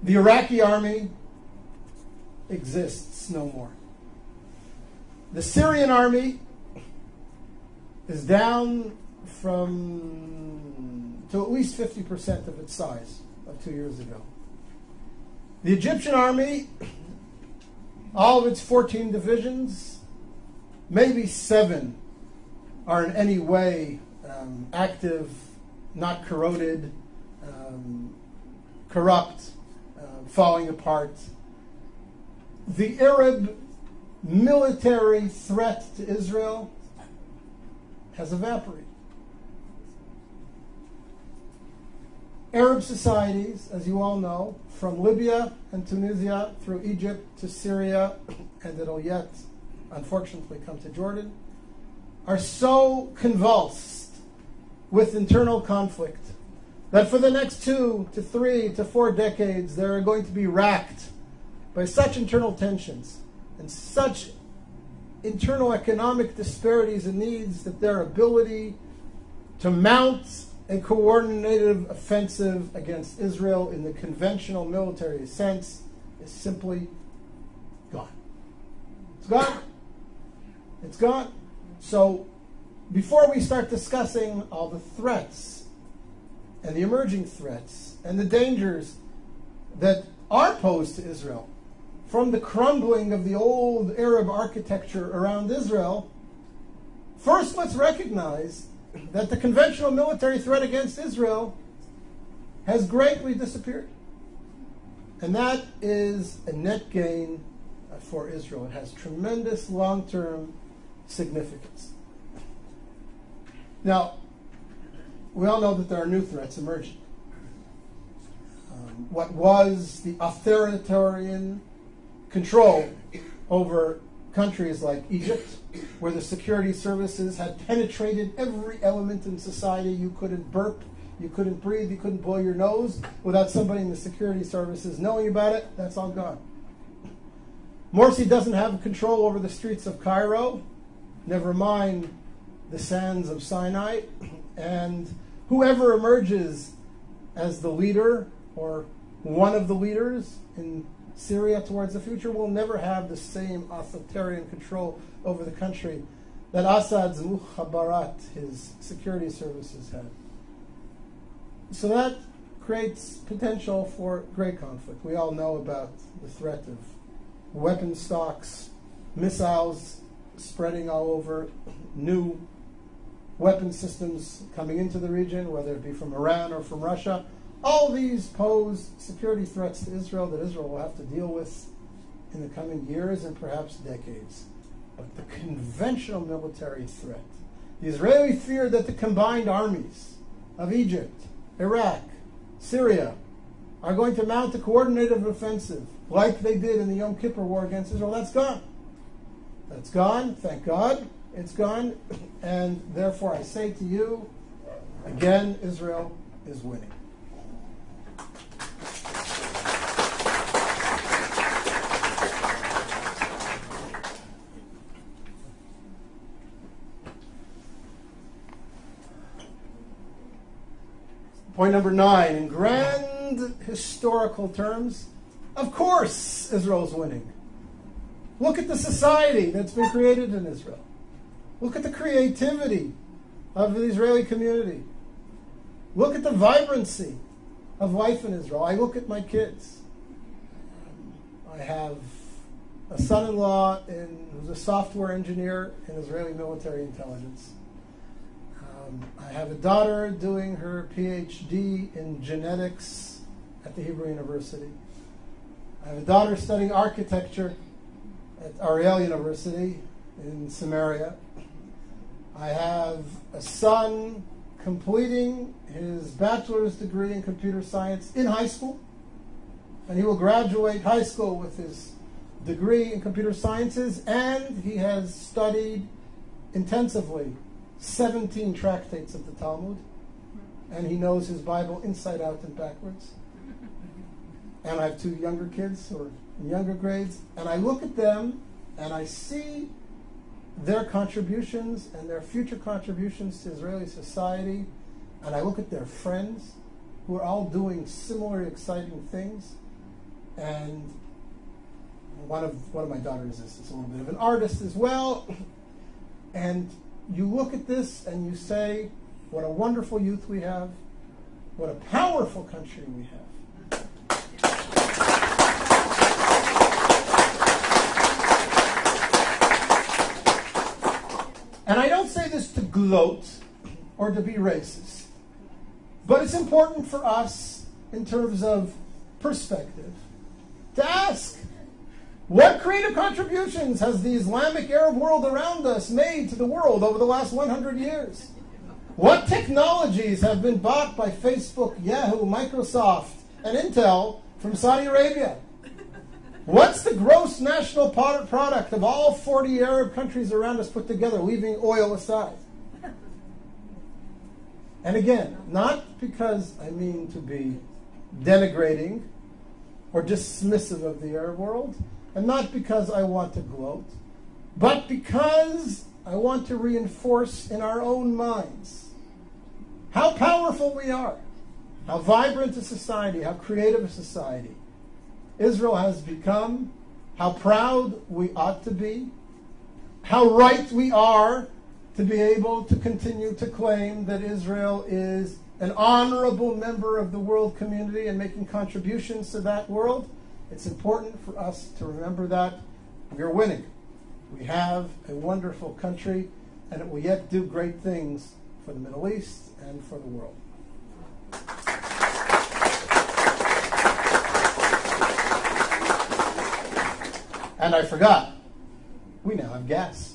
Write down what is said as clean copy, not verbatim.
The Iraqi army exists no more. The Syrian army is down to at least 50% of its size of 2 years ago. The Egyptian army, all of its 14 divisions, maybe 7 are in any way active, not corroded, corrupt, falling apart. The Arab military threat to Israel has evaporated. Arab societies, as you all know, from Libya and Tunisia through Egypt to Syria, and it'll yet, unfortunately, come to Jordan, are so convulsed with internal conflict that for the next 2 to 3 to 4 decades, they're going to be racked by such internal tensions and such internal economic disparities and needs that their ability to mount a coordinated offensive against Israel in the conventional military sense is simply gone. It's gone. It's gone. So before we start discussing all the threats and the emerging threats and the dangers that are posed to Israel from the crumbling of the old Arab architecture around Israel, first let's recognize that the conventional military threat against Israel has greatly disappeared. And that is a net gain for Israel. It has tremendous long-term significance. Now, we all know that there are new threats emerging. What was the authoritarian control over countries like Egypt, where the security services had penetrated every element in society. You couldn't burp, you couldn't breathe, you couldn't blow your nose without somebody in the security services knowing about it. That's all gone. Morsi doesn't have control over the streets of Cairo, never mind the sands of Sinai, and whoever emerges as the leader or one of the leaders in Syria towards the future will never have the same authoritarian control over the country that Assad's Mukhabarat, his security services, had. So that creates potential for great conflict. We all know about the threat of weapon stocks, missiles spreading all over, new weapon systems coming into the region, whether it be from Iran or from Russia. All these pose security threats to Israel that Israel will have to deal with in the coming years and perhaps decades. But the conventional military threat, the Israeli fear that the combined armies of Egypt, Iraq, Syria are going to mount a coordinated offensive like they did in the Yom Kippur War against Israel, that's gone. That's gone, thank God, it's gone. And therefore I say to you, again, Israel is winning. Point number 9, in grand historical terms, of course Israel's winning. Look at the society that's been created in Israel. Look at the creativity of the Israeli community. Look at the vibrancy of life in Israel. I look at my kids. I have a son-in-law who's a software engineer in Israeli military intelligence. I have a daughter doing her PhD in genetics at the Hebrew University. I have a daughter studying architecture at Ariel University in Samaria. I have a son completing his bachelor's degree in computer science in high school, and he will graduate high school with his degree in computer sciences, and he has studied intensively 17 tractates of the Talmud, and he knows his Bible inside out and backwards. And I have 2 younger kids who are in younger grades, and I look at them and I see their contributions and their future contributions to Israeli society, and I look at their friends who are all doing similar exciting things, And one of my daughters is a little bit of an artist as well. And you look at this and you say, what a wonderful youth we have. What a powerful country we have. And I don't say this to gloat or to be racist, but it's important for us in terms of perspective to ask, what creative contributions has the Islamic Arab world around us made to the world over the last 100 years? What technologies have been bought by Facebook, Yahoo, Microsoft, and Intel from Saudi Arabia? What's the gross national product of all 40 Arab countries around us put together, leaving oil aside? And again, not because I mean to be denigrating or dismissive of the Arab world, and not because I want to gloat, but because I want to reinforce in our own minds how powerful we are, how vibrant a society, how creative a society Israel has become, how proud we ought to be, how right we are to be able to continue to claim that Israel is an honorable member of the world community and making contributions to that world. It's important for us to remember that we're winning. We have a wonderful country, and it will yet do great things for the Middle East and for the world. And I forgot, we now have gas.